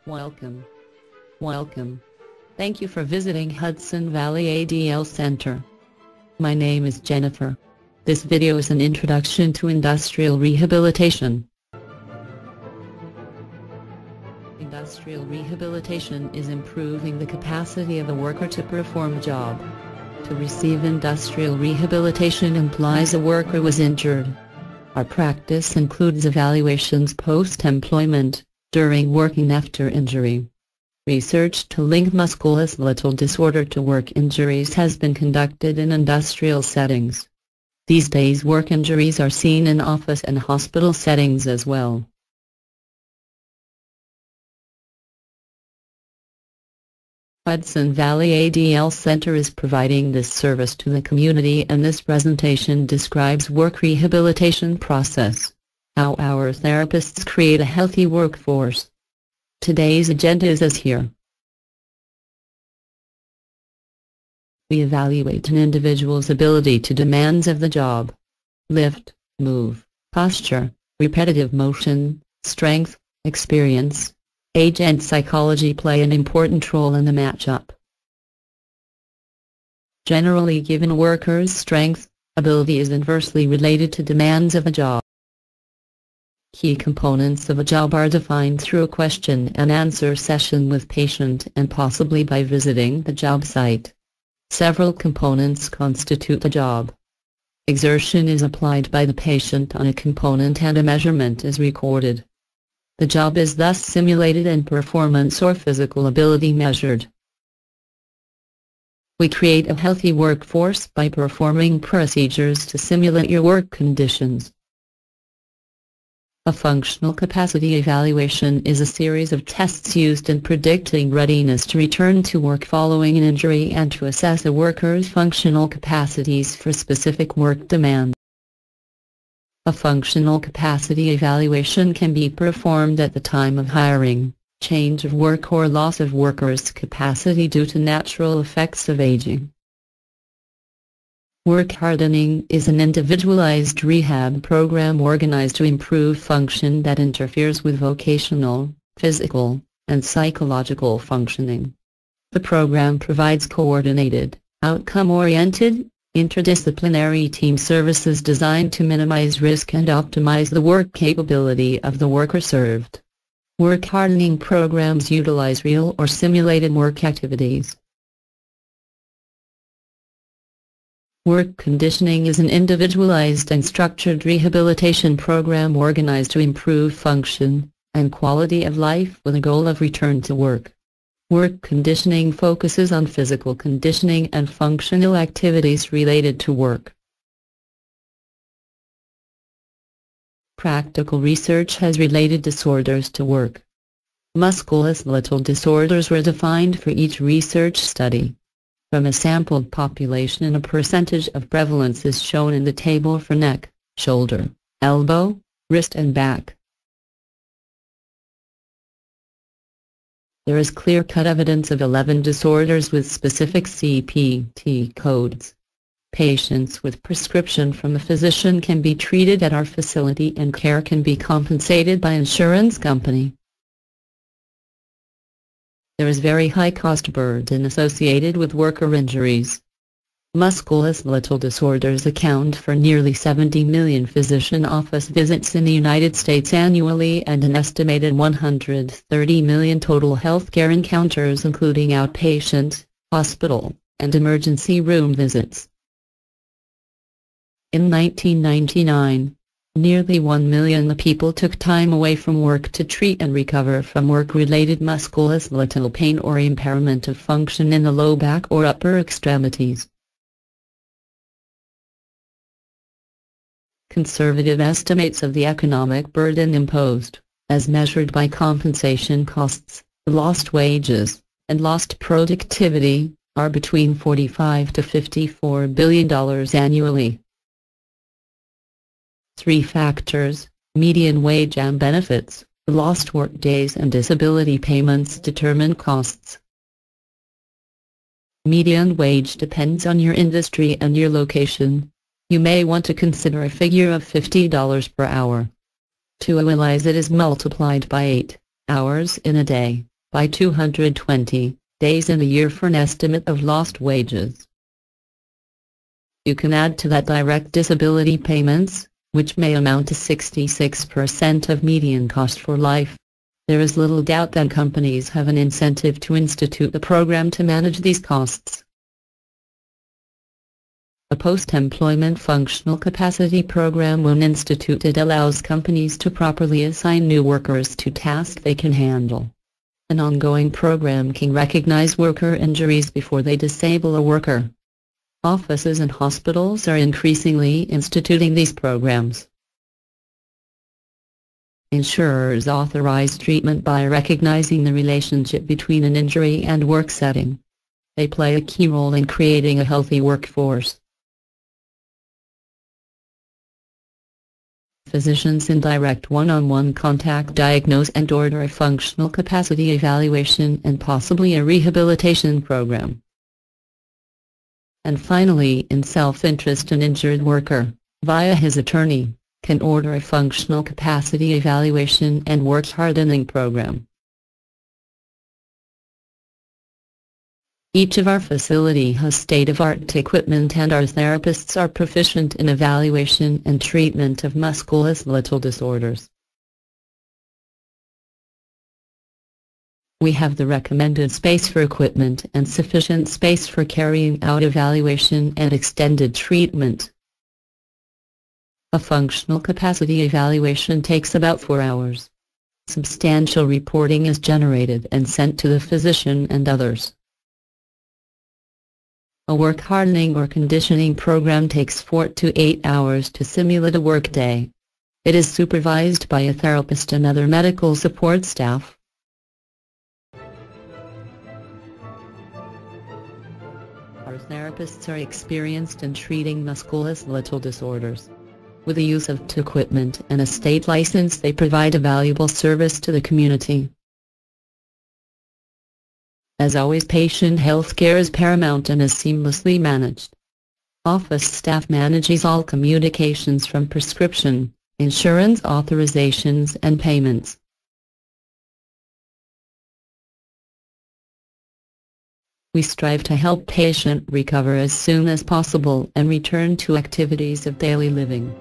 Welcome. Welcome. Thank you for visiting Hudson Valley ADL Center. My name is Jennifer. This video is an introduction to industrial rehabilitation. Industrial rehabilitation is improving the capacity of a worker to perform a job. To receive industrial rehabilitation implies a worker was injured. Our practice includes evaluations post-employment, during work and after injury. Research to link musculoskeletal disorder to work injuries has been conducted in industrial settings. These days work injuries are seen in office and hospital settings as well. Hudson Valley ADL Center is providing this service to the community, and this presentation describes work rehabilitation process. How our therapists create a healthy workforce. Today's agenda is as here. We evaluate an individual's ability to demands of the job. Lift, move, posture, repetitive motion, strength, experience, age and psychology play an important role in the matchup. Generally given a worker's strength, ability is inversely related to demands of a job. Key components of a job are defined through a question-and-answer session with patient and possibly by visiting the job site. Several components constitute a job. Exertion is applied by the patient on a component and a measurement is recorded. The job is thus simulated and performance or physical ability measured. We create a healthy workforce by performing procedures to simulate your work conditions. A functional capacity evaluation is a series of tests used in predicting readiness to return to work following an injury and to assess a worker's functional capacities for specific work demands. A functional capacity evaluation can be performed at the time of hiring, change of work or loss of worker's capacity due to natural effects of aging. Work hardening is an individualized rehab program organized to improve function that interferes with vocational, physical, and psychological functioning. The program provides coordinated, outcome-oriented, interdisciplinary team services designed to minimize risk and optimize the work capability of the worker served. Work hardening programs utilize real or simulated work activities. Work conditioning is an individualized and structured rehabilitation program organized to improve function and quality of life with a goal of return to work. Work conditioning focuses on physical conditioning and functional activities related to work. Practical research has related disorders to work. Musculoskeletal disorders were defined for each research study. From a sampled population, and a percentage of prevalence is shown in the table for neck, shoulder, elbow, wrist and back. There is clear-cut evidence of 11 disorders with specific CPT codes. Patients with prescription from a physician can be treated at our facility and care can be compensated by insurance company. There is very high cost burden associated with worker injuries. Musculoskeletal disorders account for nearly 70 million physician office visits in the United States annually and an estimated 130 million total healthcare encounters including outpatient, hospital, and emergency room visits. In 1999, nearly 1 million people took time away from work to treat and recover from work-related musculoskeletal pain or impairment of function in the low back or upper extremities. Conservative estimates of the economic burden imposed, as measured by compensation costs, lost wages, and lost productivity, are between $45 to $54 billion annually. 3 factors, median wage and benefits, lost work days and disability payments determine costs. Median wage depends on your industry and your location. You may want to consider a figure of $50 per hour. To analyze it is multiplied by 8 hours in a day, by 220 days in a year for an estimate of lost wages. You can add to that direct disability payments, which may amount to 66% of median cost for life. There is little doubt that companies have an incentive to institute a program to manage these costs. A post-employment functional capacity program, when instituted, allows companies to properly assign new workers to tasks they can handle. An ongoing program can recognize worker injuries before they disable a worker. Offices and hospitals are increasingly instituting these programs. Insurers authorize treatment by recognizing the relationship between an injury and work setting. They play a key role in creating a healthy workforce. Physicians in direct one-on-one contact diagnose and order a functional capacity evaluation and possibly a rehabilitation program. And finally, in self-interest, an injured worker, via his attorney, can order a functional capacity evaluation and work hardening program. Each of our facility has state-of-the-art equipment, and our therapists are proficient in evaluation and treatment of musculoskeletal disorders. We have the recommended space for equipment and sufficient space for carrying out evaluation and extended treatment. A functional capacity evaluation takes about 4 hours. Substantial reporting is generated and sent to the physician and others. A work hardening or conditioning program takes 4 to 8 hours to simulate a workday. It is supervised by a therapist and other medical support staff. Our therapists are experienced in treating musculoskeletal disorders. With the use of equipment and a state license, they provide a valuable service to the community. As always, patient health care is paramount and is seamlessly managed. Office staff manages all communications from prescription, insurance authorizations and payments. We strive to help patient recover as soon as possible and return to activities of daily living.